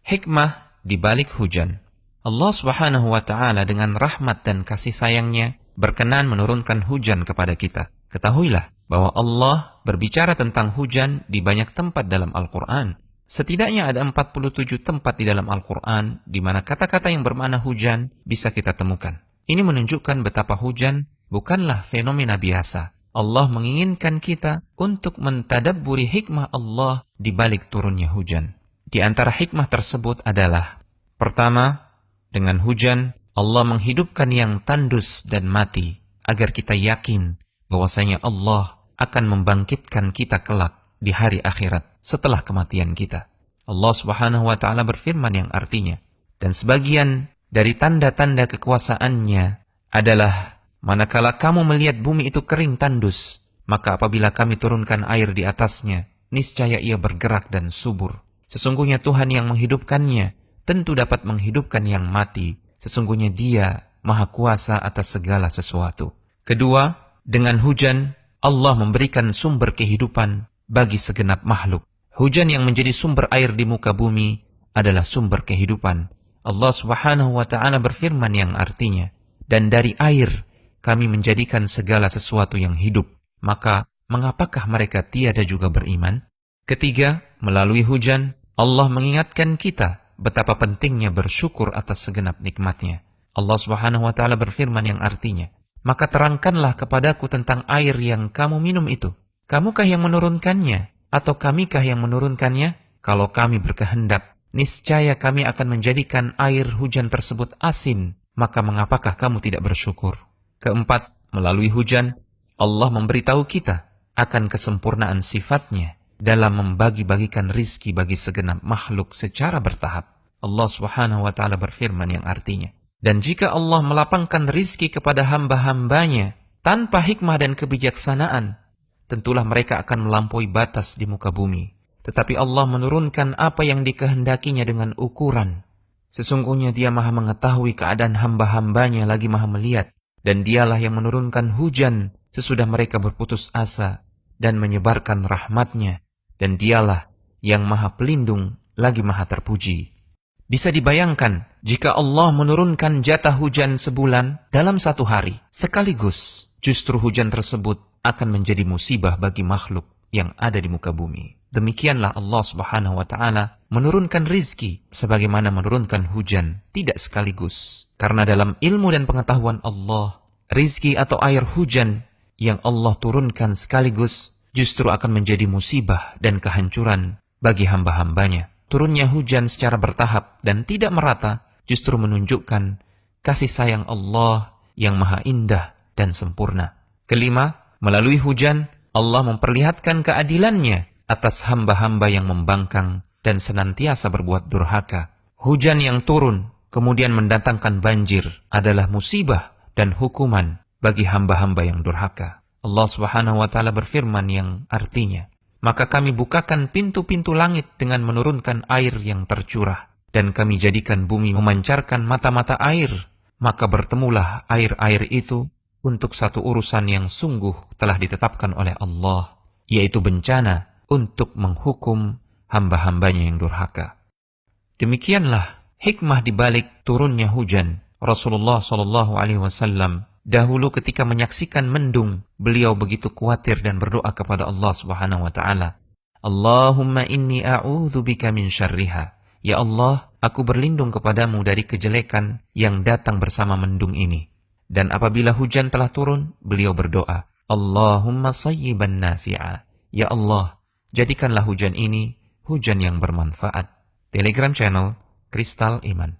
Hikmah di balik hujan. Allah Subhanahu wa Ta'ala dengan rahmat dan kasih sayangnya berkenan menurunkan hujan kepada kita. Ketahuilah bahwa Allah berbicara tentang hujan di banyak tempat dalam Al-Quran. Setidaknya ada 47 tempat di dalam Al-Quran di mana kata-kata yang bermakna hujan bisa kita temukan. Ini menunjukkan betapa hujan bukanlah fenomena biasa. Allah menginginkan kita untuk mentadabburi hikmah Allah di balik turunnya hujan. Di antara hikmah tersebut adalah, pertama, dengan hujan Allah menghidupkan yang tandus dan mati agar kita yakin bahwasanya Allah akan membangkitkan kita kelak di hari akhirat setelah kematian kita. Allah Subhanahu wa Ta'ala berfirman yang artinya, dan sebagian dari tanda-tanda kekuasaannya adalah manakala kamu melihat bumi itu kering tandus, maka apabila kami turunkan air di atasnya, niscaya ia bergerak dan subur. Sesungguhnya Tuhan yang menghidupkannya tentu dapat menghidupkan yang mati. Sesungguhnya Dia Maha Kuasa atas segala sesuatu. Kedua, dengan hujan Allah memberikan sumber kehidupan bagi segenap makhluk. Hujan yang menjadi sumber air di muka bumi adalah sumber kehidupan. Allah Subhanahu wa Ta'ala berfirman yang artinya, dan dari air kami menjadikan segala sesuatu yang hidup. Maka mengapakah mereka tiada juga beriman? Ketiga, melalui hujan Allah mengingatkan kita betapa pentingnya bersyukur atas segenap nikmatnya. Allah Subhanahu wa Ta'ala berfirman yang artinya, maka terangkanlah kepadaku tentang air yang kamu minum itu. Kamukah yang menurunkannya atau kamikah yang menurunkannya? Kalau kami berkehendak, niscaya kami akan menjadikan air hujan tersebut asin. Maka mengapakah kamu tidak bersyukur? Keempat, melalui hujan Allah memberitahu kita akan kesempurnaan sifatnya dalam membagi-bagikan rizki bagi segenap makhluk secara bertahap. Allah Subhanahu wa Ta'ala berfirman yang artinya, dan jika Allah melapangkan rizki kepada hamba-hambanya tanpa hikmah dan kebijaksanaan, tentulah mereka akan melampaui batas di muka bumi. Tetapi Allah menurunkan apa yang dikehendakinya dengan ukuran. Sesungguhnya Dia Maha mengetahui keadaan hamba-hambanya lagi Maha melihat, dan Dialah yang menurunkan hujan sesudah mereka berputus asa dan menyebarkan rahmatnya, dan Dialah yang Maha Pelindung lagi Maha Terpuji. Bisa dibayangkan jika Allah menurunkan jatah hujan sebulan dalam satu hari sekaligus, justru hujan tersebut akan menjadi musibah bagi makhluk yang ada di muka bumi. Demikianlah Allah Subhanahu wa Ta'ala menurunkan rizki sebagaimana menurunkan hujan tidak sekaligus. Karena dalam ilmu dan pengetahuan Allah, rizki atau air hujan yang Allah turunkan sekaligus justru akan menjadi musibah dan kehancuran bagi hamba-hambanya. Turunnya hujan secara bertahap dan tidak merata justru menunjukkan kasih sayang Allah yang maha indah dan sempurna. Kelima, melalui hujan Allah memperlihatkan keadilannya atas hamba-hamba yang membangkang dan senantiasa berbuat durhaka. Hujan yang turun kemudian mendatangkan banjir adalah musibah dan hukuman bagi hamba-hamba yang durhaka. Allah Subhanahu wa Ta'ala berfirman yang artinya, maka kami bukakan pintu-pintu langit dengan menurunkan air yang tercurah, dan kami jadikan bumi memancarkan mata-mata air, maka bertemulah air-air itu untuk satu urusan yang sungguh telah ditetapkan oleh Allah, yaitu bencana untuk menghukum hamba-hambanya yang durhaka. Demikianlah hikmah di balik turunnya hujan. Rasulullah SAW dahulu ketika menyaksikan mendung, beliau begitu khawatir dan berdoa kepada Allah Subhanahu wa Ta'ala, Allahumma inni a'udzubika min syarriha. Ya Allah, aku berlindung kepadamu dari kejelekan yang datang bersama mendung ini. Dan apabila hujan telah turun, beliau berdoa, Allahumma sayyiban nafi'a. Ya Allah, jadikanlah hujan ini hujan yang bermanfaat. Telegram channel Kristal Iman.